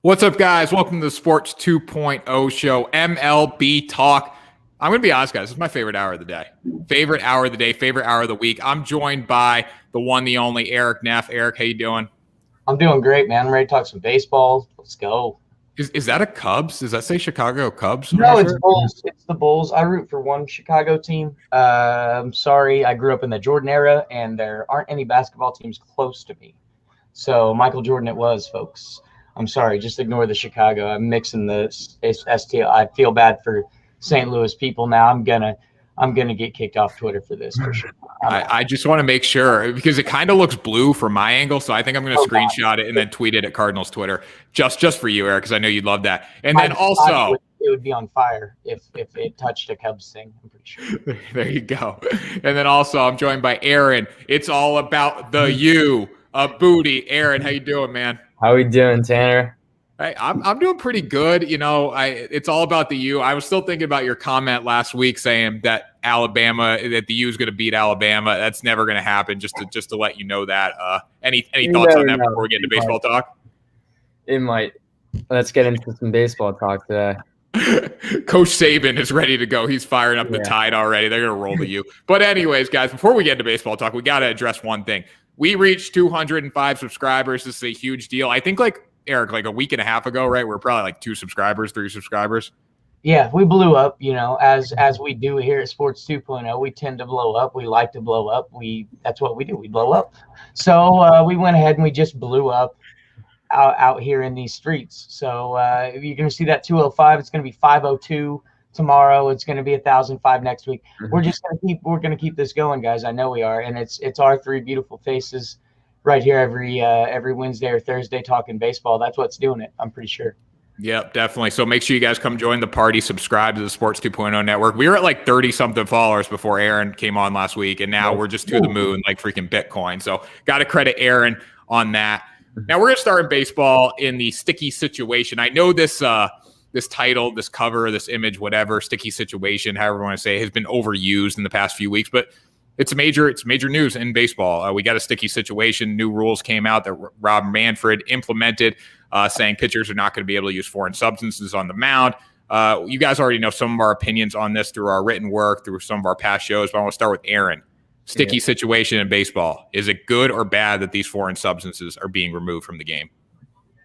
What's up, guys? Welcome to the Sports 2.0 show, MLB Talk. I'm going to be honest, guys. This is my favorite hour of the day. Favorite hour of the day, favorite hour of the week. I'm joined by the one, the only Erik Neff. Erik, how you doing? I'm doing great, man. I'm ready to talk some baseball. Let's go. Is that a Cubs? Does that say Chicago Cubs? No, it's Bulls. It's the Bulls. I root for one Chicago team. I'm sorry. I grew up in the Jordan era, and there aren't any basketball teams close to me. So Michael Jordan it was, folks. I'm sorry. Just ignore the Chicago. I'm mixing the STL. I feel bad for St. Louis people now. I'm gonna get kicked off Twitter for this for sure. I just want to make sure because it kind of looks blue from my angle, so I think I'm going to screenshot it and then tweet it at Cardinals Twitter just for you, Erik, because I know you'd love that. And then also, it would be on fire if it touched a Cubs thing. I'm pretty sure. There you go. And then also, I'm joined by Aaron. It's all about the you, Aboodi. Aaron, how you doing, man? How we doing, Tanner? Hey, I'm doing pretty good. You know, it's all about the U. I was still thinking about your comment last week saying that the U is going to beat Alabama. That's never going to happen. Just to let you know that. Any thoughts on that before we get into baseball talk? It might. Let's get into some baseball talk today. Coach Saban is ready to go. He's firing up the Tide already. They're going to roll the U. But anyways, guys, before we get into baseball talk, we got to address one thing. We reached 205 subscribers. This is a huge deal. I think Erik, like a week and a half ago, right? We're probably like 3 subscribers. Yeah, we blew up, as we do here at Sports 2.0. We tend to blow up. We like to blow up. That's what we do. We blow up. So we went ahead and we just blew up out here in these streets. So you're going to see that 205. It's going to be 502 tomorrow. It's going to be 1,005 next week. Mm-hmm. We're going to keep this going, guys. I know we are. And it's our 3 beautiful faces right here every Wednesday or Thursday talking baseball. That's what's doing it. I'm pretty sure. Yep, definitely. So make sure you guys come join the party, subscribe to the Sports 2.0 network. We were at like 30-something followers before Aaron came on last week, and now we're just to the moon like freaking Bitcoin. So got to credit Aaron on that. Now we're going to start in baseball in the sticky situation. I know this title, this cover, this image, whatever, sticky situation, however you want to say, has been overused in the past few weeks, but it's major news in baseball. We got a sticky situation. New rules came out that Rob Manfred implemented, saying pitchers are not going to be able to use foreign substances on the mound. You guys already know some of our opinions on this through our written work, through some of our past shows, but I want to start with Aaron. Sticky situation in baseball. Is it good or bad that these foreign substances are being removed from the game?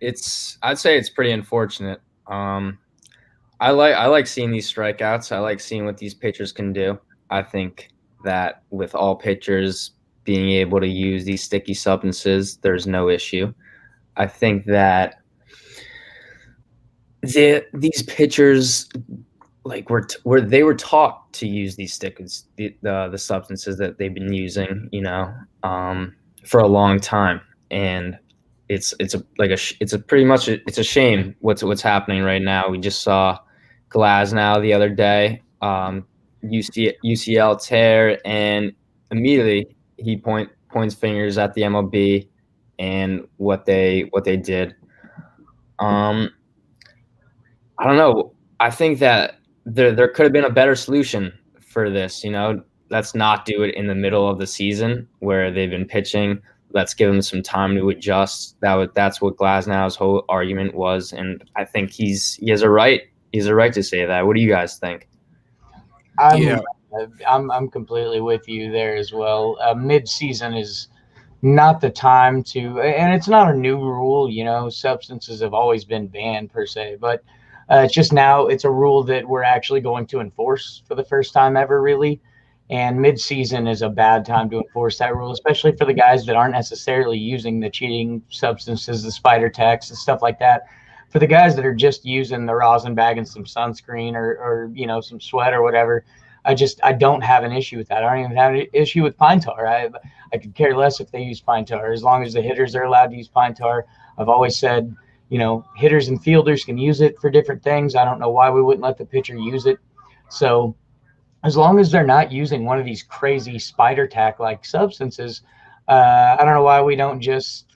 I'd say it's pretty unfortunate. I like seeing these strikeouts. I like seeing what these pitchers can do. I think that with all pitchers being able to use these sticky substances, there's no issue. I think that these pitchers, like they were taught to use these stickers, the substances that they've been using, for a long time, and it's a shame what's happening right now. We just saw Glasnow the other day. UCL tear, and immediately he points fingers at the MLB and what they did. I don't know. I think that there could have been a better solution for this. Let's not do it in the middle of the season where they've been pitching. Let's give them some time to adjust. That's what Glasnow's whole argument was, and I think he has a right. He has a right to say that. What do you guys think? I'm completely with you there as well. Mid-season is not the time to, and it's not a new rule. Substances have always been banned per se, but it's just now it's a rule that we're actually going to enforce for the first time ever, really. And mid-season is a bad time to enforce that rule, especially for the guys that aren't necessarily using the cheating substances, the spider tax and stuff like that. For the guys that are just using the rosin bag and some sunscreen or some sweat or whatever, I don't have an issue with that. I don't even have an issue with pine tar. I could care less if they use pine tar, as long as the hitters are allowed to use pine tar. I've always said, hitters and fielders can use it for different things. I don't know why we wouldn't let the pitcher use it. So as long as they're not using one of these crazy spider tack-like substances, I don't know why we don't just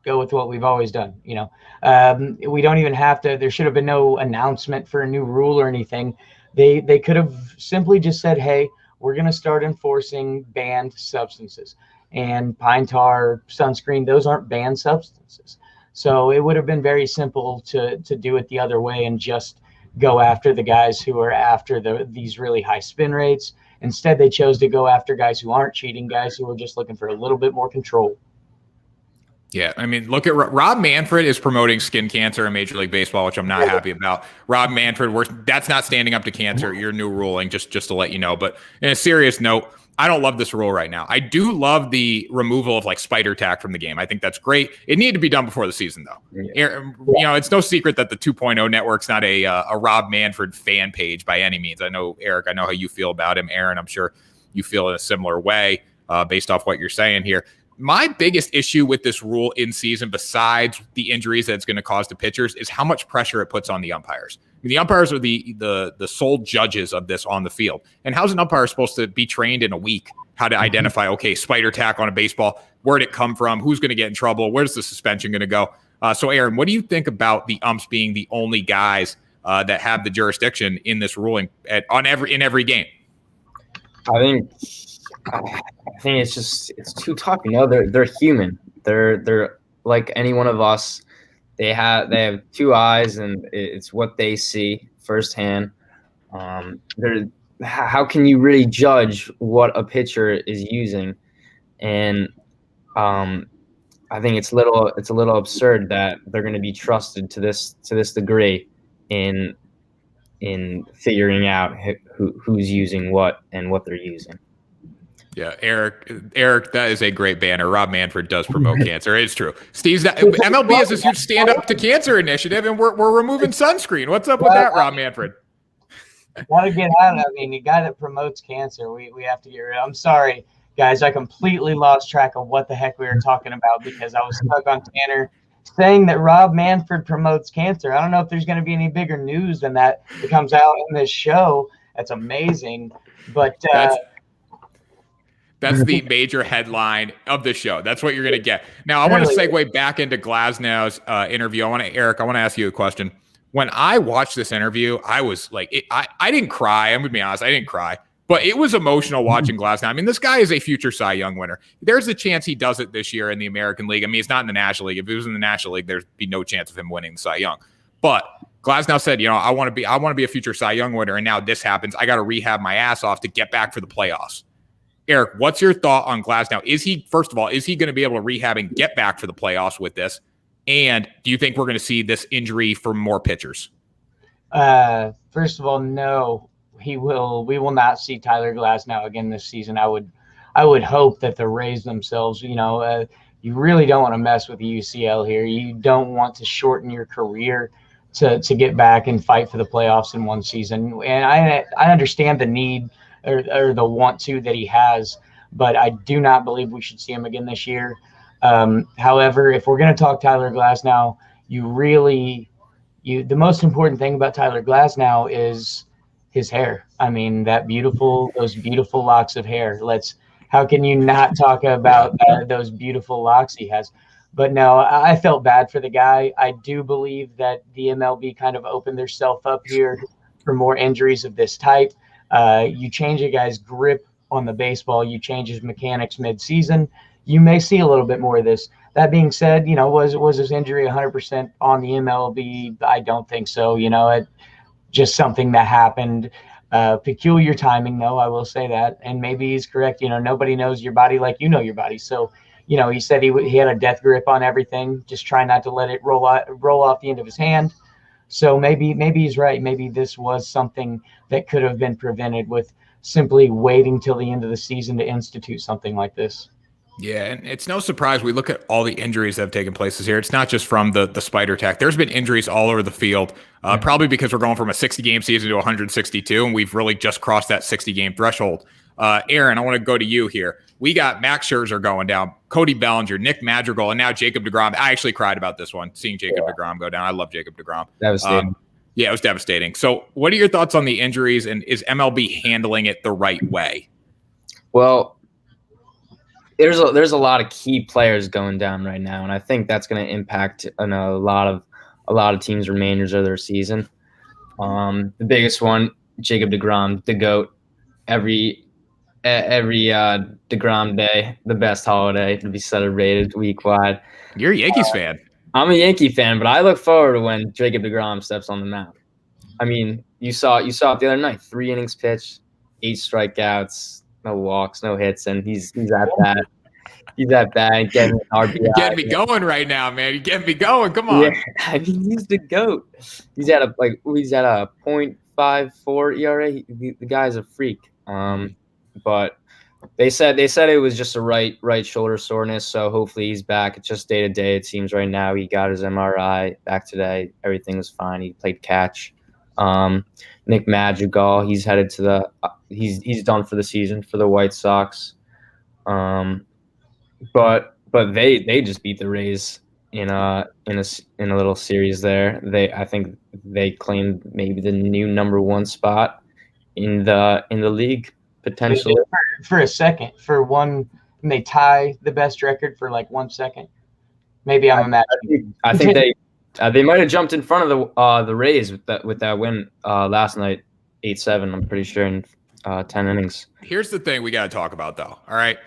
go with what we've always done. We don't even have to. There should have been no announcement for a new rule or anything. They could have simply just said, hey, we're going to start enforcing banned substances. And pine tar, sunscreen, those aren't banned substances. So it would have been very simple to do it the other way and just go after the guys who are after these really high spin rates. Instead, they chose to go after guys who aren't cheating, guys who are just looking for a little bit more control. Yeah, I mean, look at Rob Manfred is promoting skin cancer in Major League Baseball, which I'm not happy about. Rob Manfred, that's not standing up to cancer. Your new ruling, just to let you know. But in a serious note, I don't love this rule right now. I do love the removal of like spider tack from the game. I think that's great. It needed to be done before the season, though. Yeah. You know, it's no secret that the 2.0 network's not a Rob Manfred fan page by any means. I know, Eric, I know how you feel about him. Aaron, I'm sure you feel in a similar way based off what you're saying here. My biggest issue with this rule in season, besides the injuries that it's going to cause to pitchers, is how much pressure it puts on the umpires. I mean, the umpires are the sole judges of this on the field. And how's an umpire supposed to be trained in a week how to identify, okay, spider tack on a baseball, where'd it come from, who's going to get in trouble, where's the suspension going to go? So, Aaron, what do you think about the umps being the only guys that have the jurisdiction in this ruling in every game? I think it's too tough. You know, they're human. They're like any one of us. They have two eyes, and it's what they see firsthand. How can you really judge what a pitcher is using? And I think it's a little absurd that they're going to be trusted to this degree in figuring out who's using what and what they're using. Yeah, Eric, that is a great banner. Rob Manfred does promote cancer. It's true. Steve's MLB has this huge stand up to cancer initiative, and we're removing sunscreen. What's up with that, Rob Manfred? Gotta get out of it. I mean, the guy that promotes cancer, we have to get rid of. I'm sorry, guys. I completely lost track of what the heck we were talking about because I was stuck on Tanner saying that Rob Manfred promotes cancer. I don't know if there's going to be any bigger news than that comes out in this show. That's amazing. But that's the major headline of the show. That's what you're going to get. Now, I want to segue back into Glasnow's interview. Eric, I want to ask you a question. When I watched this interview, I was like, I didn't cry. I'm going to be honest. I didn't cry. But it was emotional watching Glasnow. I mean, this guy is a future Cy Young winner. There's a chance he does it this year in the American League. I mean, it's not in the National League. If it was in the National League, there'd be no chance of him winning the Cy Young. But Glasnow said, you know, I want to be a future Cy Young winner, and now this happens. I got to rehab my ass off to get back for the playoffs. Eric, what's your thought on Glasnow? First of all, is he going to be able to rehab and get back for the playoffs with this? And do you think we're going to see this injury from more pitchers? First of all, no. We will not see Tyler Glasnow again this season. I would hope that the Rays themselves, you know, you really don't want to mess with the UCL here. You don't want to shorten your career to get back and fight for the playoffs in one season. And I understand the need or the want to that he has, but I do not believe we should see him again this year. However, if we're going to talk Tyler Glasnow, the most important thing about Tyler Glasnow is his hair. I mean, those beautiful locks of hair. How can you not talk about those beautiful locks he has? But no, I felt bad for the guy. I do believe that the MLB kind of opened themselves up here for more injuries of this type. You change a guy's grip on the baseball, you change his mechanics mid-season, you may see a little bit more of this. That being said, you know, was his injury 100% on the MLB? I don't think so. You know, it just something that happened. Peculiar timing, though, I will say that. And maybe he's correct. You know, nobody knows your body like you know your body. So, you know, he said he had a death grip on everything. Just try not to let it roll off the end of his hand. So maybe he's right. Maybe this was something that could have been prevented with simply waiting till the end of the season to institute something like this. Yeah, and it's no surprise we look at all the injuries that have taken place this year. It's not just from the spider tack. There's been injuries all over the field, probably because we're going from a 60-game season to 162, and we've really just crossed that 60-game threshold. Aaron, I want to go to you here. We got Max Scherzer going down, Cody Bellinger, Nick Madrigal, and now Jacob deGrom. I actually cried about this one, seeing Jacob deGrom go down. I love Jacob deGrom. Devastating. Yeah, it was devastating. So what are your thoughts on the injuries, and is MLB handling it the right way? Well, there's a lot of key players going down right now, and I think that's going to impact a lot of teams' remainders of their season. The biggest one, Jacob deGrom, the GOAT. Every deGrom day, the best holiday to be celebrated week wide. You're a Yankees fan. I'm a Yankee fan, but I look forward to when Jacob deGrom steps on the mound. I mean, you saw it the other night. 3 innings pitched, 8 strikeouts, no walks, no hits, and he's at bat. He's at bat, getting an RBI. You're getting me going right now, man. You're getting me going. Come on. Yeah, I mean, he's the GOAT. He's at a .54 ERA. The guy's a freak. But they said it was just a right shoulder soreness, so hopefully he's back. It's just day to day. It seems right now he got his MRI back today. Everything was fine. He played catch. Nick Madrigal, he's headed to the he's done for the season for the White Sox. But they just beat the Rays in a little series there. I think they claimed maybe the new #1 spot in the league potentially for a second. For one, and they tie the best record for like 1 second. Maybe I'm imagining. I think they might have jumped in front of the Rays with that win last night, 8-7. I'm pretty sure in 10 innings. Here's the thing we got to talk about, though. All right.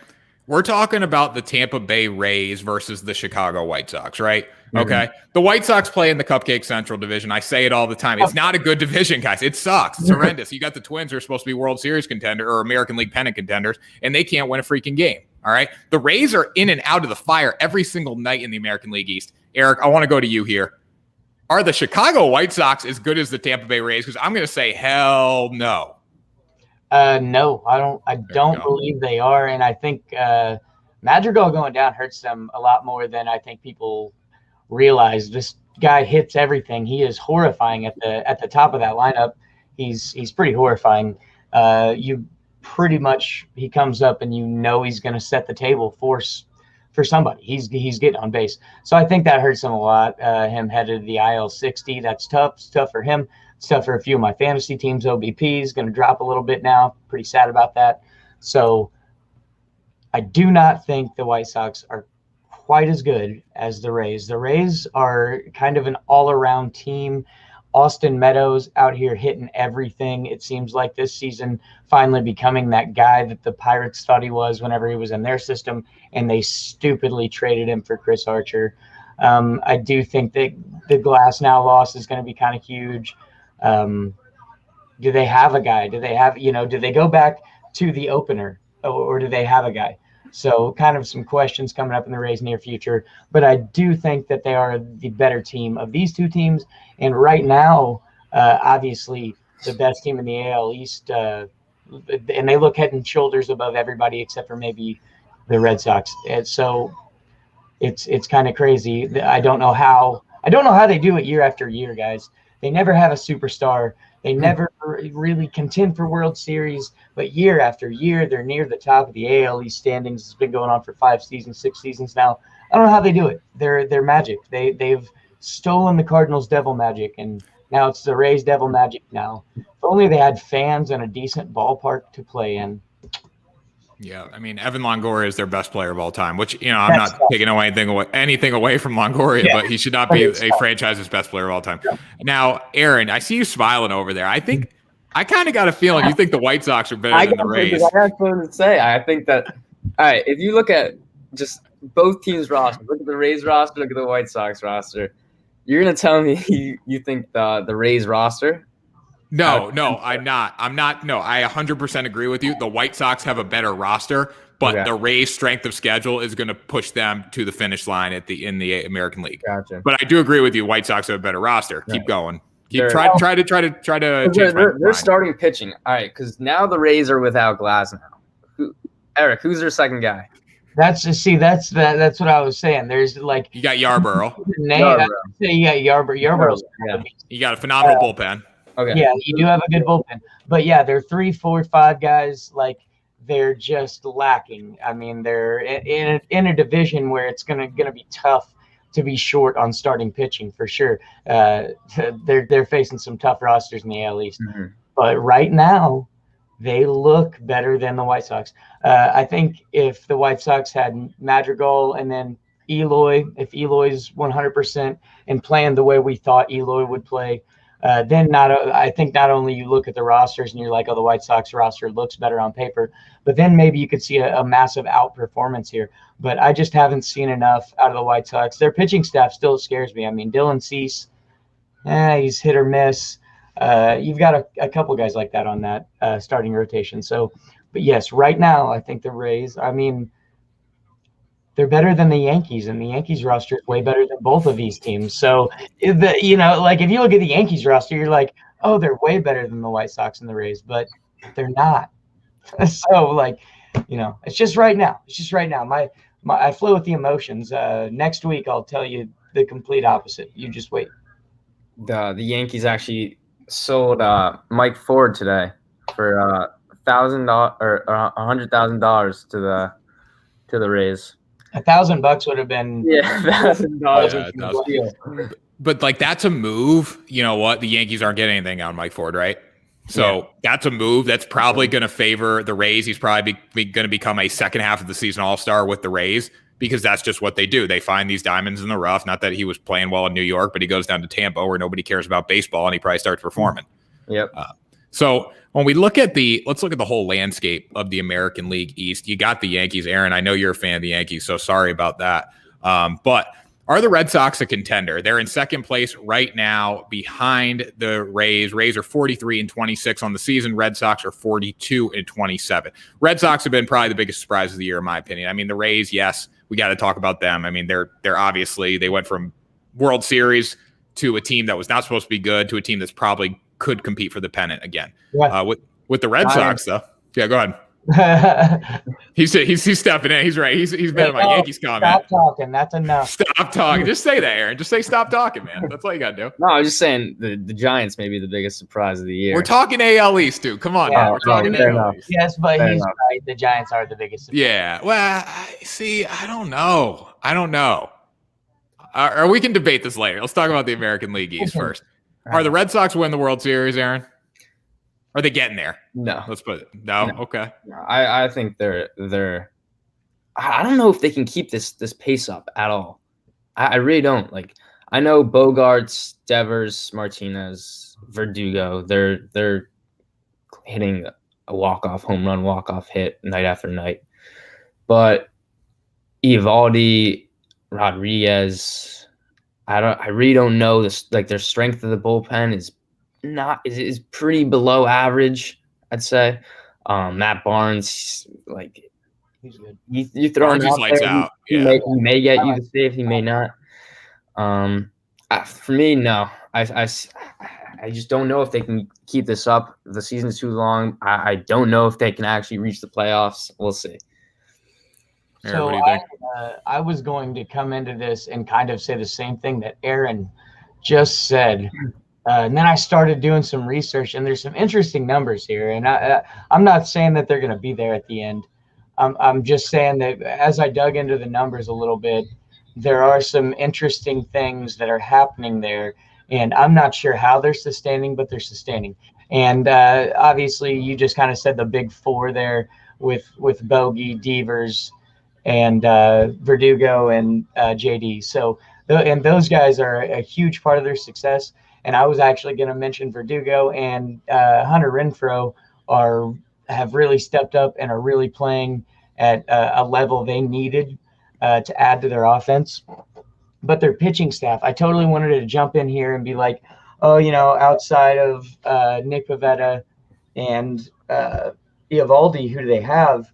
We're talking about the Tampa Bay Rays versus the Chicago White Sox, right? Mm-hmm. Okay. The White Sox play in the Cupcake Central Division. I say it all the time. It's not a good division, guys. It sucks. It's horrendous. You got the Twins who are supposed to be World Series contender or American League pennant contenders, and they can't win a freaking game. All right. The Rays are in and out of the fire every single night in the American League East. Eric, I want to go to you here. Are the Chicago White Sox as good as the Tampa Bay Rays? Because I'm going to say hell no. No, I don't believe they are, and I think Madrigal going down hurts them a lot more than I think people realize. This guy hits everything. He is horrifying at the top of that lineup. He's pretty horrifying. You pretty much, he comes up and you know he's going to set the table for somebody. He's getting on base, so I think that hurts him a lot. Him headed to the IL 60. That's tough. It's tough for him. Stuff for a few of my fantasy teams. OBP is going to drop a little bit now. Pretty sad about that. So I do not think the White Sox are quite as good as the Rays. The Rays are kind of an all-around team. Austin Meadows out here hitting everything. It seems like this season finally becoming that guy that the Pirates thought he was whenever he was in their system, and they stupidly traded him for Chris Archer. I do think that the Glass now loss is going to be kind of huge. Do they have a guy? Do they have, do they go back to the opener or do they have a guy? So kind of some questions coming up in the Rays near future, but I do think that they are the better team of these two teams. And right now, obviously the best team in the AL East, and they look head and shoulders above everybody except for maybe the Red Sox. And so it's kind of crazy. I don't know how they do it year after year, guys. They never have a superstar. They never really contend for World Series, but year after year, they're near the top of the AL East standings. It's been going on for 5 seasons, 6 seasons now. I don't know how they do it. They're magic. They've stolen the Cardinals' devil magic, and now it's the Rays' devil magic now. If only they had fans and a decent ballpark to play in. Yeah, I mean, Evan Longoria is their best player of all time, which, I'm not taking anything away from Longoria, but he should not be a franchise's best player of all time. Yeah. Now, Aaron, I see you smiling over there. I kind of got a feeling you think the White Sox are better than the Rays. I got something to say. I think that, all right, if you look at just both teams' rosters, look at the Rays roster, look at the White Sox roster, you're going to tell me you think the Rays roster? No, I'm not. No, I 100% agree with you. The White Sox have a better roster, but the Rays' strength of schedule is going to push them to the finish line in the American League. Gotcha. But I do agree with you. White Sox have a better roster. Keep going. Try to. They're starting pitching. All right, because now the Rays are without Glass now. Eric, who's their second guy? That's what I was saying. There's like you got Yarborough. You got Yarborough. You got a phenomenal bullpen. Okay. Yeah, you do have a good bullpen, but yeah, they're 3, 4, 5 guys. Like they're just lacking. I mean, they're in a division where it's gonna be tough to be short on starting pitching for sure. They're facing some tough rosters in the AL East, but right now they look better than the White Sox. I think if the White Sox had Madrigal and then Eloy, if Eloy's 100% and playing the way we thought Eloy would play. then I think not only you look at the rosters and you're like, oh, the White Sox roster looks better on paper, but then maybe you could see a massive outperformance here. But I just haven't seen enough out of the White Sox. Their pitching staff still scares me. I mean, Dylan Cease, he's hit or miss. You've got a couple guys like that on that starting rotation. So, but yes, right now I think the Rays, I mean, they're better than the Yankees, and the Yankees roster is way better than both of these teams. So, like if you look at the Yankees roster, you're like, oh, they're way better than the White Sox and the Rays, but they're not. So, like, it's just right now. It's just right now. I flow with the emotions. Next week, I'll tell you the complete opposite. You just wait. The Yankees actually sold Mike Ford today for $1,000 or $100,000 to the Rays. $1,000 would have been $1,000. But like that's a move. You know what? The Yankees aren't getting anything on Mike Ford, right? So that's a move that's probably going to favor the Rays. He's probably going to become a second half of the season All-Star with the Rays because that's just what they do. They find these diamonds in the rough. Not that he was playing well in New York, but he goes down to Tampa where nobody cares about baseball and he probably starts performing. Yep. So when we look at let's look at the whole landscape of the American League East. You got the Yankees, Aaron. I know you're a fan of the Yankees, so sorry about that. But are the Red Sox a contender? They're in second place right now behind the Rays. Rays are 43-26 on the season. Red Sox are 42-27. Red Sox have been probably the biggest surprise of the year, in my opinion. I mean, the Rays, yes, we got to talk about them. I mean, they're obviously, they went from World Series to a team that was not supposed to be good to a team that's probably could compete for the pennant again. Yeah. With the Red Sox, though. Yeah, go ahead. He's stepping in. He's right. He's been in my Yankees comment. Stop talking. That's enough. Stop talking. Just say that, Aaron. Just say stop talking, man. That's all you gotta do. No, I was just saying the Giants may be the biggest surprise of the year. We're talking AL East, dude. Come on, man. We're talking AL East. Yes, but he's right. The Giants are the biggest surprise. Yeah. Well, I don't know. We can debate this later. Let's talk about the American League East first. Are the Red Sox win the World Series, Aaron? Are they getting there? No. Let's put it. No? Okay. I think they're I don't know if they can keep this pace up at all. I really don't. Like, I know Bogarts, Devers, Martinez, Verdugo, they're hitting a walk-off home run, walk-off hit night after night. But Evaldi, Rodriguez, I really don't know this. Like, their strength of the bullpen is pretty below average, I'd say. Matt Barnes, like, he's good. You throw him out lights there, out. He may get you the save, he may not. For me, no. I just don't know if they can keep this up. The season's too long. I don't know if they can actually reach the playoffs. We'll see. Aaron, what do you think? I was going to come into this and kind of say the same thing that Aaron just said. And then I started doing some research, and there's some interesting numbers here. And I'm not saying that they're going to be there at the end. I'm just saying that as I dug into the numbers a little bit, there are some interesting things that are happening there. And I'm not sure how they're sustaining, but they're sustaining. And obviously, you just kind of said the big four there with Bogey, Devers, and Verdugo and JD. So, and those guys are a huge part of their success. And I was actually going to mention Verdugo and Hunter Renfroe have really stepped up and are really playing at a level they needed to add to their offense. But their pitching staff, I totally wanted to jump in here and be like, oh, outside of Nick Pivetta and Eovaldi, who do they have?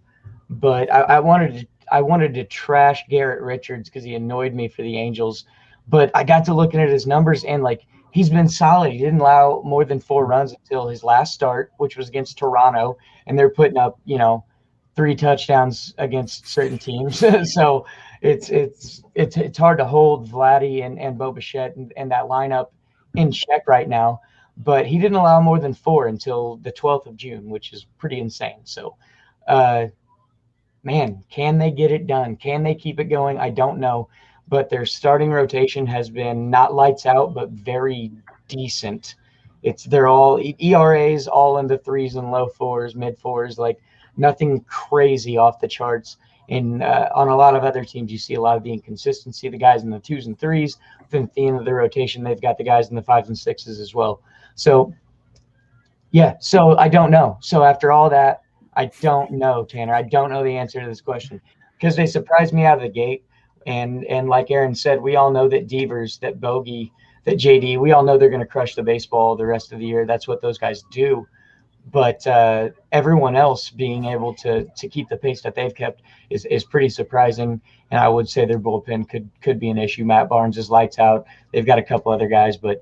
But I wanted to trash Garrett Richards because he annoyed me for the Angels. But I got to looking at his numbers, and like, he's been solid. He didn't allow more than 4 runs until his last start, which was against Toronto, and they're putting up, 3 touchdowns against certain teams. So it's hard to hold Vladdy and Bo Bichette and that lineup in check right now. But he didn't allow more than 4 until the 12th of June, which is pretty insane. So, man, can they get it done? Can they keep it going? I don't know. But their starting rotation has been not lights out, but very decent. They're all ERAs, all in the 3s and low 4s, mid 4s, like nothing crazy off the charts. And on a lot of other teams, you see a lot of the inconsistency. The guys in the 2s and 3s, within the end of the rotation, they've got the guys in the 5s and 6s as well. So, yeah. So I don't know. So after all that, I don't know, Tanner. I don't know the answer to this question because they surprised me out of the gate. And like Aaron said, we all know that Devers, that Bogey, that JD, we all know they're going to crush the baseball the rest of the year. That's what those guys do. But everyone else being able to keep the pace that they've kept is pretty surprising. And I would say their bullpen could be an issue. Matt Barnes is lights out. They've got a couple other guys, but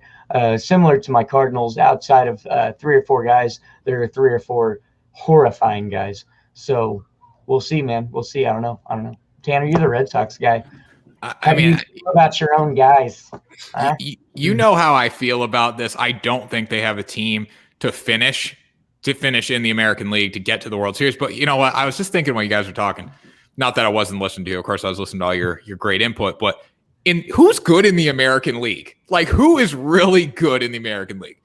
similar to my Cardinals, outside of 3 or 4 guys, there are 3 or 4 horrifying guys. So we'll see, man. We'll see. I don't know. Tanner, you're the Red Sox guy. I mean, you feel about your own guys? Huh? You know how I feel about this. I don't think they have a team to finish in the American League to get to the World Series. But you know what? I was just thinking while you guys were talking, not that I wasn't listening to you. Of course, I was listening to all your great input, but who's good in the American League? Like, who is really good in the American League?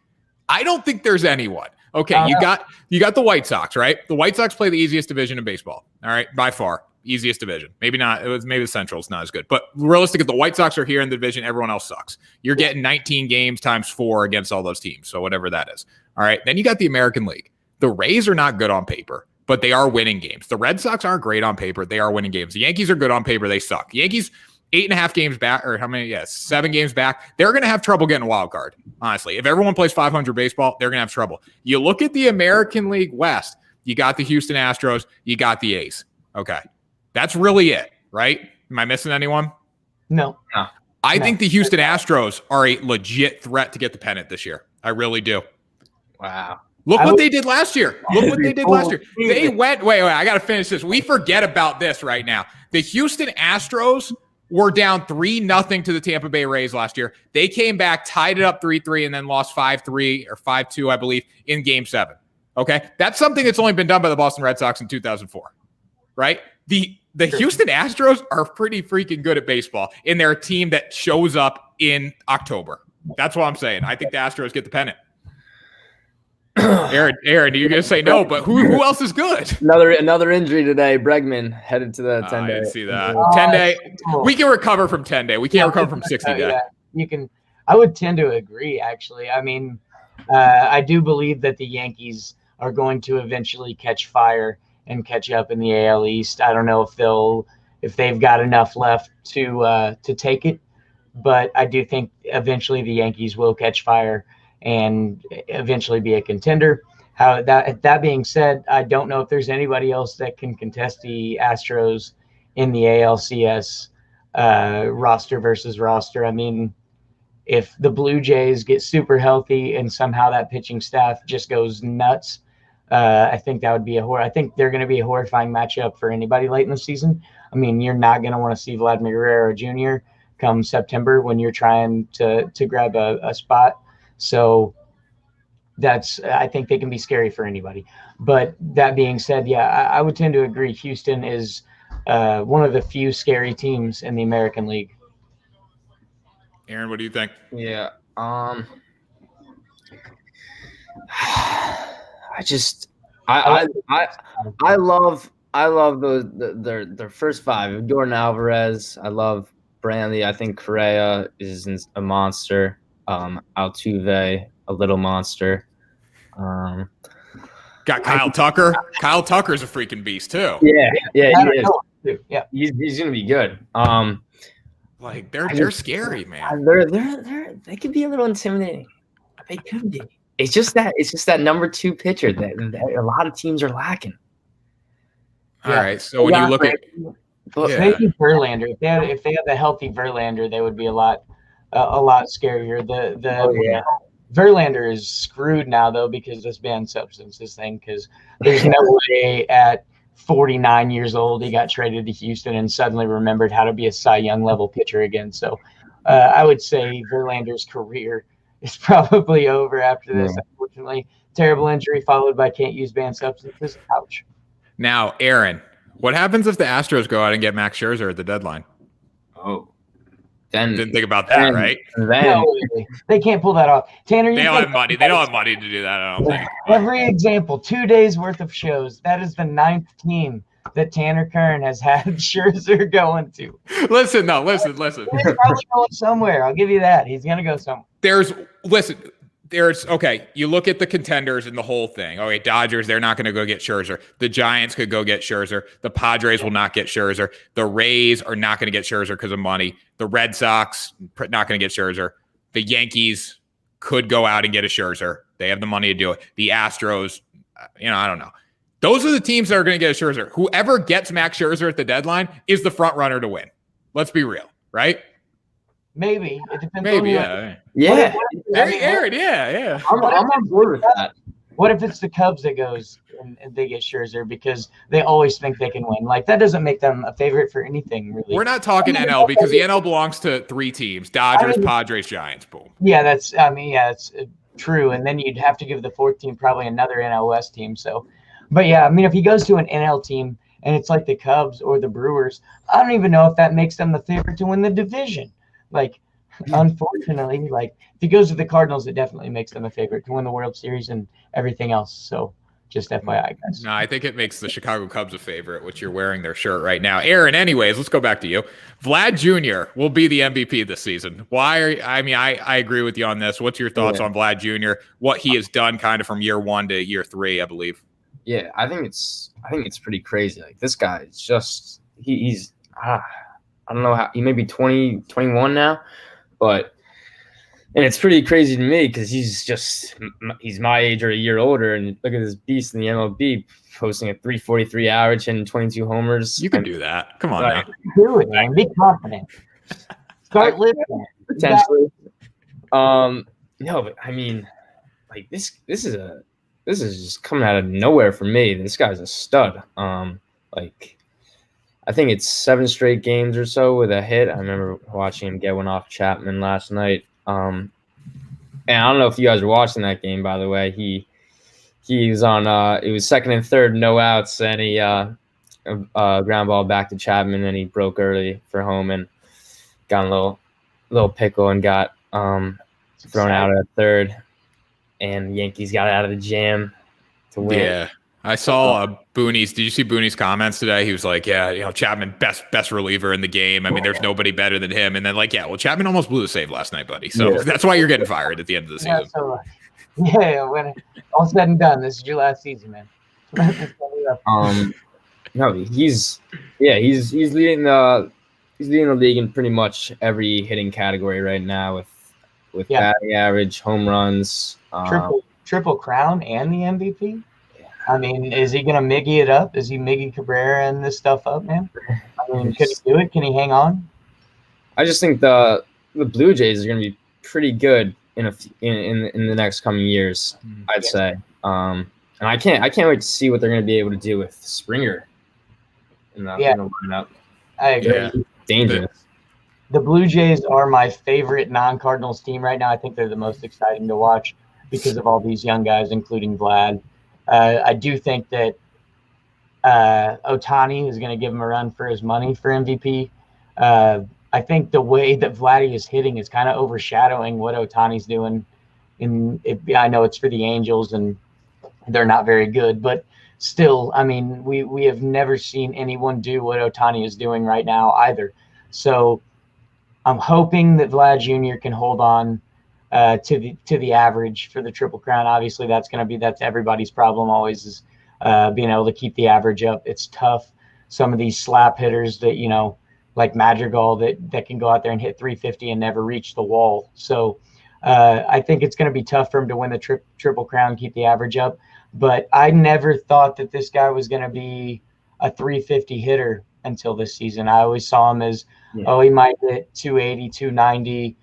I don't think there's anyone. Okay, you got the White Sox, right? The White Sox play the easiest division in baseball. All right, by far. Easiest division. Maybe not. Maybe the Central's not as good. But realistic, if the White Sox are here in the division, everyone else sucks. You're getting 19 games times 4 against all those teams. So whatever that is. All right. Then you got the American League. The Rays are not good on paper, but they are winning games. The Red Sox aren't great on paper. They are winning games. The Yankees are good on paper. They suck. The Yankees, 8.5 games back, or how many? Yeah, 7 games back. They're going to have trouble getting a wild card. Honestly, if everyone plays 500 baseball, they're going to have trouble. You look at the American League West, you got the Houston Astros, you got the A's. Okay. That's really it, right? Am I missing anyone? No. I think the Houston Astros are a legit threat to get the pennant this year. I really do. Wow. Look what they did last year. They went, wait, I got to finish this. We forget about this right now. The Houston Astros were down 3-0 to the Tampa Bay Rays last year. They came back, tied it up 3-3, and then lost 5-3 or 5-2, I believe, in Game 7. Okay? That's something that's only been done by the Boston Red Sox in 2004, right? The Houston Astros are pretty freaking good at baseball, and they're a team that shows up in October. That's what I'm saying. I think the Astros get the pennant. Aaron, you're going to say no, but who else is good? Another injury today. Bregman headed to the 10-day. I didn't see that. 10-day. We can recover from 10-day. We can't recover from 60-day. Yeah, you can. I would tend to agree, actually. I mean, I do believe that the Yankees are going to eventually catch fire and catch up in the AL East. I don't know if they've got enough left to take it, but I do think eventually the Yankees will catch fire and eventually be a contender. That being said, I don't know if there's anybody else that can contest the Astros in the ALCS roster versus roster. I mean, if the Blue Jays get super healthy and somehow that pitching staff just goes nuts, I think that would be I think they're going to be a horrifying matchup for anybody late in the season. I mean, you're not going to want to see Vladimir Guerrero Jr. come September when you're trying to grab a spot. So I think they can be scary for anybody. But that being said, yeah, I would tend to agree. Houston is one of the few scary teams in the American League. Aaron, what do you think? Yeah. I love their first 5. Jordan Alvarez. I love Brantley. I think Correa is a monster. Altuve, a little monster. Got Kyle Tucker. Kyle Tucker's a freaking beast too. Yeah, he is. Yeah, he's gonna be good. Like they're scary, man. They could be a little intimidating. They could be. It's just that number 2 pitcher that a lot of teams are lacking. All right. So when you look at maybe Verlander, if they had the healthy Verlander, they would be a lot scarier. Verlander is screwed now though because this banned substances thing. Because there's no way at 49 years old he got traded to Houston and suddenly remembered how to be a Cy Young level pitcher again. So I would say Verlander's career is probably over after this. Unfortunately, terrible injury followed by can't use banned substances. Ouch. Now, Aaron, what happens if the Astros go out and get Max Scherzer at the deadline? Oh, then didn't think about that, right? No, they can't pull that off. Tanner, they don't have money. They don't have money to do that. I don't think. Every example, 2 days worth of shows. That is the 9th team that Tanner Kern has had Scherzer going to. Listen. He's probably going somewhere. I'll give you that. He's going to go somewhere. you look at the contenders and the whole thing. Okay, Dodgers, they're not going to go get Scherzer. The Giants could go get Scherzer. The Padres will not get Scherzer. The Rays are not going to get Scherzer because of money. The Red Sox, not going to get Scherzer. The Yankees could go out and get a Scherzer. They have the money to do it. The Astros, I don't know. Those are the teams that are going to get a Scherzer. Whoever gets Max Scherzer at the deadline is the front runner to win. Let's be real, right? Maybe. It depends. Maybe, yeah. Yeah. Aaron, yeah. I'm on board with that. What if it's the Cubs that goes and they get Scherzer because they always think they can win? Like, that doesn't make them a favorite for anything, really. We're not talking NL because the NL belongs to 3 teams: Dodgers, Padres, Giants. Boom. Yeah, it's true. And then you'd have to give the 4th team probably another NL West team. So, but yeah, I mean, if he goes to an NL team and it's like the Cubs or the Brewers, I don't even know if that makes them the favorite to win the division. Like, unfortunately, like if he goes to the Cardinals, it definitely makes them a favorite to win the World Series and everything else. So just FYI, guys. No, I think it makes the Chicago Cubs a favorite, which you're wearing their shirt right now. Aaron, anyways, let's go back to you. Vlad Jr. will be the MVP this season. Why? I agree with you on this. What's your thoughts on Vlad Jr., what he has done kind of from year 1 to year 3, I believe? Yeah, I think it's pretty crazy. Like, this guy is just he's I don't know how he may be 20, 21 now, and it's pretty crazy to me because he's my age or a year older, and look at this beast in the MLB posting a 3.43 average and 22 homers. You can do that. Come on, now. Do it, man. Be confident. Start living potentially. No, but I mean, like this is just coming out of nowhere for me. This guy's a stud. I think it's 7 straight games or so with a hit. I remember watching him get one off Chapman last night. And I don't know if you guys were watching that game, by the way. He was on it was 2nd and 3rd, no outs, and he ground ball back to Chapman, and he broke early for home and got a little pickle and got thrown out at 3rd. And the Yankees got out of the jam to win. Yeah. I saw Booney's. Did you see Booney's comments today? He was like, "Yeah, Chapman best reliever in the game. I mean, there's nobody better than him." And then Chapman almost blew the save last night, buddy. So that's why you're getting fired at the end of the season. When all said and done, this is your last season, man. No, he's leading the league in pretty much every hitting category right now with batting average, home runs, triple crown and the MVP. I mean, is he going to Miggy it up? Is he Miggy Cabrera and this stuff up, man? I mean, could he do it? Can he hang on? I just think the Blue Jays are going to be pretty good in the next coming years, I'd say. And I can't wait to see what they're going to be able to do with Springer in the lineup. I agree. Yeah. Dangerous. The Blue Jays are my favorite non-Cardinals team right now. I think they're the most exciting to watch because of all these young guys, including Vlad. I do think that Ohtani is going to give him a run for his money for MVP. I think the way that Vladdy is hitting is kind of overshadowing what Ohtani's doing. I know it's for the Angels, and they're not very good, but still, I mean, we have never seen anyone do what Ohtani is doing right now either. So I'm hoping that Vlad Jr. can hold on to the average for the Triple Crown. Obviously, that's everybody's problem always is being able to keep the average up. It's tough. Some of these slap hitters that, like Madrigal that can go out there and hit 350 and never reach the wall. So I think it's going to be tough for him to win the Triple Crown, keep the average up. But I never thought that this guy was going to be a 350 hitter until this season. I always saw him as, he might hit 280, 290.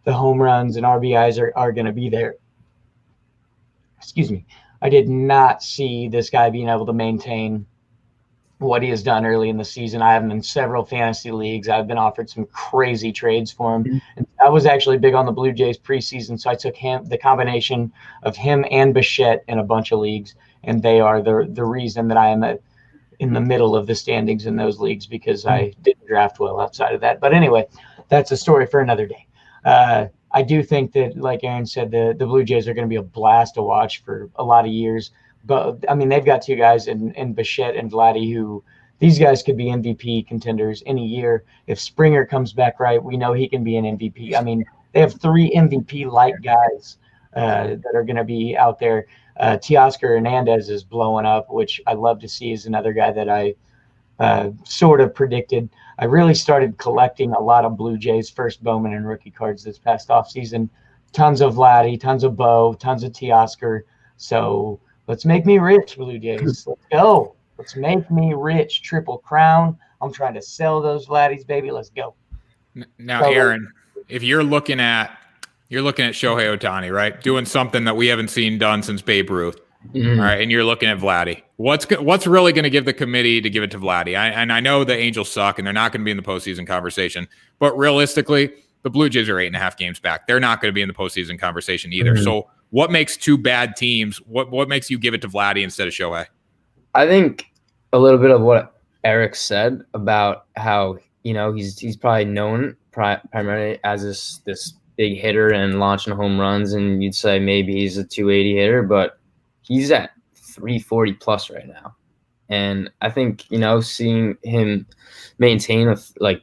The home runs and RBIs are going to be there. Excuse me. I did not see this guy being able to maintain what he has done early in the season. I have him in several fantasy leagues. I've been offered some crazy trades for him. And I was actually big on the Blue Jays preseason, so I took the combination of him and Bichette in a bunch of leagues, and they are the reason that I am in the middle of the standings in those leagues because I didn't draft well outside of that. But anyway, that's a story for another day. I do think that, like Aaron said, the Blue Jays are going to be a blast to watch for a lot of years. But, I mean, they've got 2 guys in Bichette and Vladdy who these guys could be MVP contenders any year. If Springer comes back right, we know he can be an MVP. I mean, they have 3 MVP-like guys that are going to be out there. Teoscar Hernandez is blowing up, which I love to see. Is another guy that I sort of predicted. I really started collecting a lot of Blue Jays first Bowman and rookie cards this past offseason. Tons of Vladdy, tons of Bo, tons of Teoscar. So let's make me rich, Blue Jays. Let's go. Let's make me rich. Triple crown. I'm trying to sell those Vladdies, baby. Let's go. Now, Aaron, if you're looking at Shohei Ohtani, right, doing something that we haven't seen done since Babe Ruth, all right, and you're looking at Vladdy, what's really going to give the committee to give it to Vladdy? I know the Angels suck and they're not going to be in the postseason conversation, but realistically, the Blue Jays are 8.5 games back. They're not going to be in the postseason conversation either. So what makes two bad teams? What makes you give it to Vladdy instead of Shohei? I think a little bit of what Erik said about how, he's probably known primarily as this big hitter and launching home runs, and you'd say maybe he's a 280 hitter, but he's at 340 plus right now. And I think, seeing him maintain like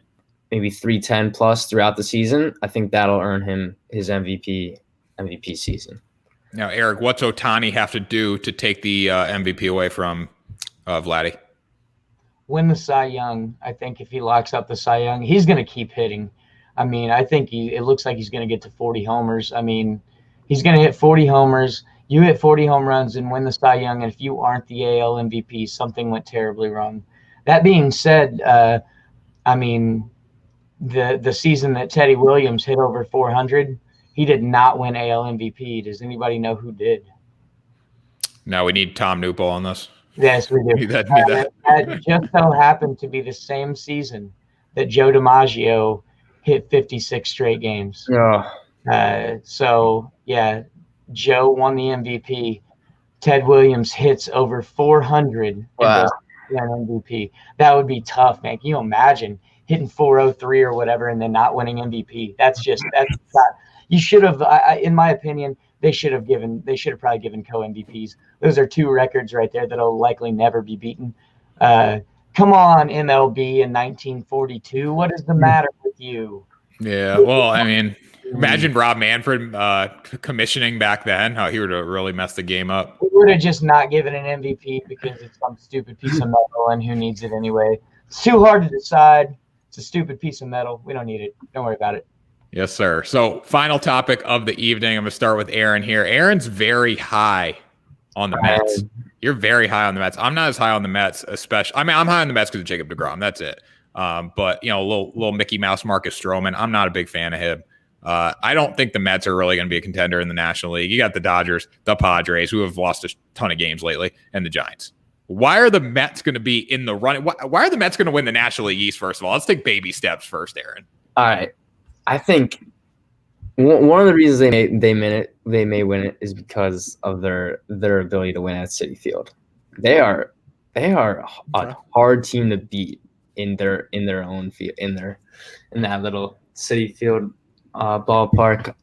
maybe 310 plus throughout the season, I think that'll earn him his MVP season. Now, Erik, what's Ohtani have to do to take the MVP away from Vladdy? Win the Cy Young. I think if he locks up the Cy Young, he's going to keep hitting. I mean, I think it looks like he's going to get to 40 homers. I mean, he's going to hit 40 homers. You hit 40 home runs and win the Cy Young, and if you aren't the AL MVP, something went terribly wrong. That being said, I mean, the season that Teddy Williams hit over 400, he did not win AL MVP. Does anybody know who did? No, we need Tom Newpol on this. Yes, we do. That just so happened to be the same season that Joe DiMaggio hit 56 straight games. So, yeah, Joe won the MVP. Ted Williams hits over 400 and win MVP. That would be tough, man. Can you imagine hitting 403 or whatever and then not winning MVP? That's not. You should have, in my opinion, they should have probably given co-MVPs. Those are two records right there that'll likely never be beaten. Come on, MLB in 1942. What is the matter with you? Yeah, well, I mean, imagine Rob Manfred commissioning back then. How he would have really messed the game up. We would have just not given an MVP because it's some stupid piece of metal, and who needs it anyway? It's too hard to decide. It's a stupid piece of metal. We don't need it. Don't worry about it. Yes, sir. So, final topic of the evening. I'm going to start with Aaron here. Aaron's very high on the Mets. You're very high on the Mets. I'm not as high on the Mets, especially. I mean, I'm high on the Mets because of Jacob deGrom. That's it. But, little Mickey Mouse Marcus Stroman, I'm not a big fan of him. I don't think the Mets are really going to be a contender in the National League. You got the Dodgers, the Padres, who have lost a ton of games lately, and the Giants. Why are the Mets going to be in the running? Why are the Mets going to win the National League East, first of all? Let's take baby steps first, Aaron. All right. I think one of the reasons they may win it is because of their ability to win at Citi Field. They are a hard team to beat in their own field, in that little Citi Field ballpark.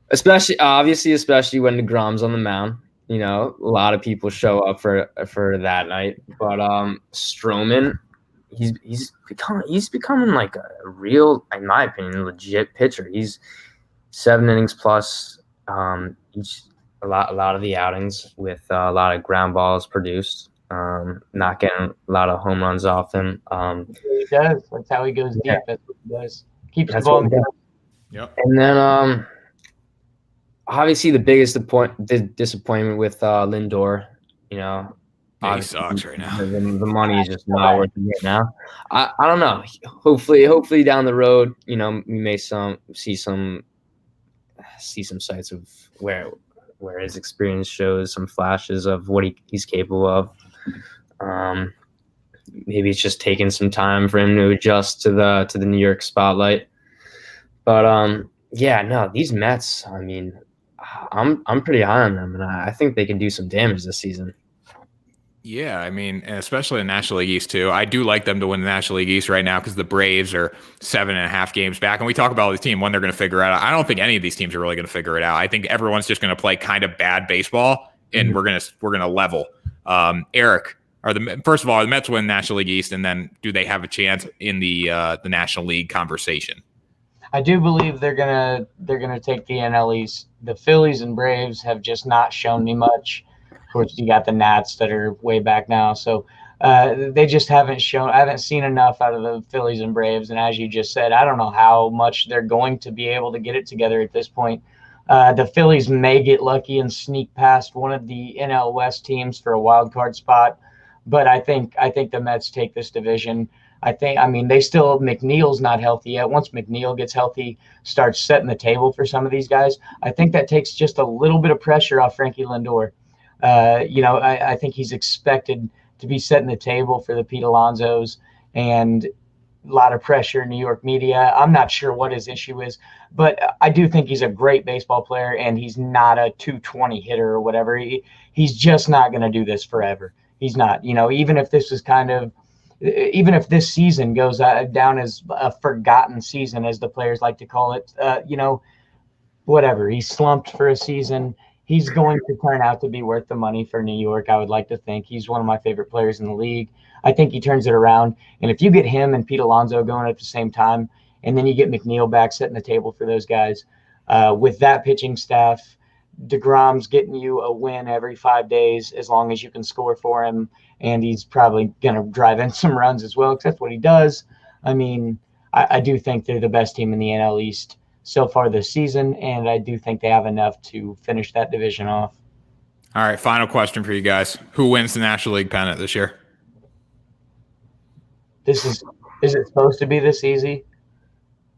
Especially when DeGrom's on the mound. A lot of people show up for that night. But Stroman, he's becoming like a real, in my opinion, legit pitcher. He's 7 innings plus a lot of the outings with a lot of ground balls produced. Not getting a lot of home runs off him. He does. That's how he goes deep. That's what he does. Keeps the ball. Yep. And then obviously the biggest disappointment with Lindor. He sucks right now. The money is just not worth it right now. I don't know. Hopefully down the road, we may see some sites of where his experience shows some flashes of what he's capable of. Maybe it's just taking some time for him to adjust to the New York spotlight. But these Mets. I mean, I'm pretty high on them, and I think they can do some damage this season. Yeah, I mean, especially in the National League East, too. I do like them to win the National League East right now because the Braves are 7.5 games back. And we talk about this team, when they're going to figure it out. I don't think any of these teams are really going to figure it out. I think everyone's just going to play kind of bad baseball, and we're gonna level. Erik, first of all, are the Mets win National League East, and then do they have a chance in the National League conversation? I do believe they're gonna take the NL East. The Phillies and Braves have just not shown me much. Of course, you got the Nats that are way back now, so they just haven't shown. I haven't seen enough out of the Phillies and Braves, and as you just said, I don't know how much they're going to be able to get it together at this point. The Phillies may get lucky and sneak past one of the NL West teams for a wild card spot, but I think the Mets take this division. I mean, they still, McNeil's not healthy yet. Once McNeil gets healthy, starts setting the table for some of these guys, I think that takes just a little bit of pressure off Frankie Lindor. I think he's expected to be setting the table for the Pete Alonsos, and a lot of pressure in New York media. I'm not sure what his issue is, but I do think he's a great baseball player, and he's not a 220 hitter or whatever. He's just not going to do this forever. He's not. Even if this season goes down as a forgotten season, as the players like to call it, whatever. He slumped for a season. He's going to turn out to be worth the money for New York. I would like to think he's one of my favorite players in the league. I think he turns it around. And if you get him and Pete Alonso going at the same time, and then you get McNeil back setting the table for those guys, with that pitching staff, DeGrom's getting you a win every 5 days as long as you can score for him. And he's probably going to drive in some runs as well, because that's what he does. I mean, I do think they're the best team in the NL East so far this season, and I do think they have enough to finish that division off. All right, final question for you guys. Who wins the National League pennant this year? Is it supposed to be this easy?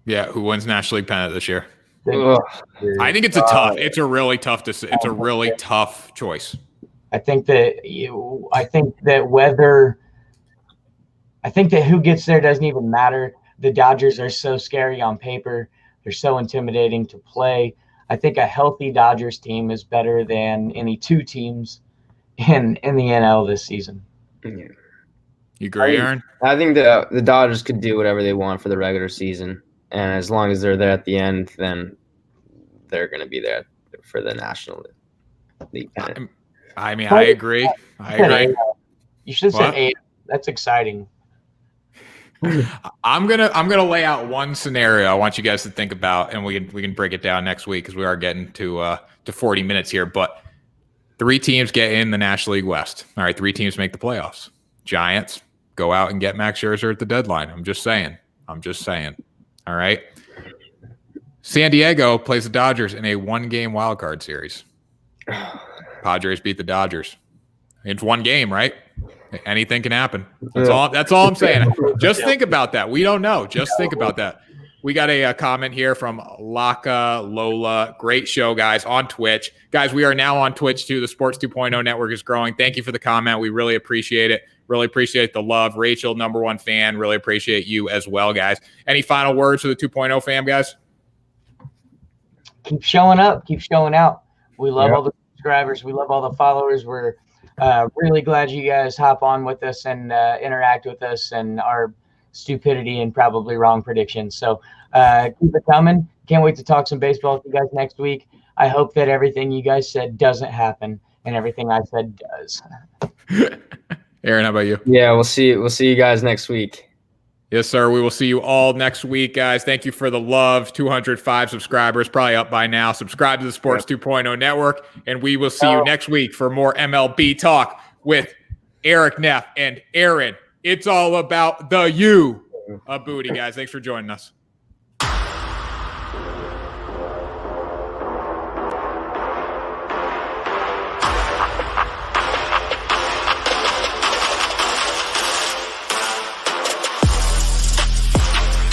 Yeah, who wins National League pennant this year? I think it's a really tough choice. I think that who gets there doesn't even matter. The Dodgers are so scary on paper. They're so intimidating to play. I think a healthy Dodgers team is better than any two teams in the NL this season. You agree, Aaron? I think the Dodgers could do whatever they want for the regular season, and as long as they're there at the end, then they're going to be there for the National League pennant. I mean, I agree. You should have said 8. That's exciting. I'm gonna lay out one scenario I want you guys to think about, and we can break it down next week because we are getting to 40 minutes here. But 3 teams get in the National League West. All right, 3 teams make the playoffs. Giants go out and get Max Scherzer at the deadline. I'm just saying. All right. San Diego plays the Dodgers in a 1-game wild card series. Padres beat the Dodgers. It's 1 game, right? Anything can happen. That's all I'm saying. Just think about that. We don't know. Just think about that. We got a comment here from Laka Lola. Great show, guys, on Twitch. Guys, we are now on Twitch, too. The Sports 2.0 network is growing. Thank you for the comment. We really appreciate it. Really appreciate the love. Rachel, #1 fan. Really appreciate you as well, guys. Any final words for the 2.0 fam, guys? Keep showing up. Keep showing out. We love all the subscribers. We love all the followers. We're really glad you guys hop on with us and interact with us and our stupidity and probably wrong predictions. So keep it coming. Can't wait to talk some baseball with you guys next week. I hope that everything you guys said doesn't happen and everything I said does. Aaron, how about you? Yeah, we'll see you guys next week. Yes, sir. We will see you all next week, guys. Thank you for the love. 205 subscribers, probably up by now. Subscribe to the Sports 2.0 network, and we will see you next week for more MLB talk with Erik Neff and Aaron. It's all about the Aboodi, guys. Thanks for joining us.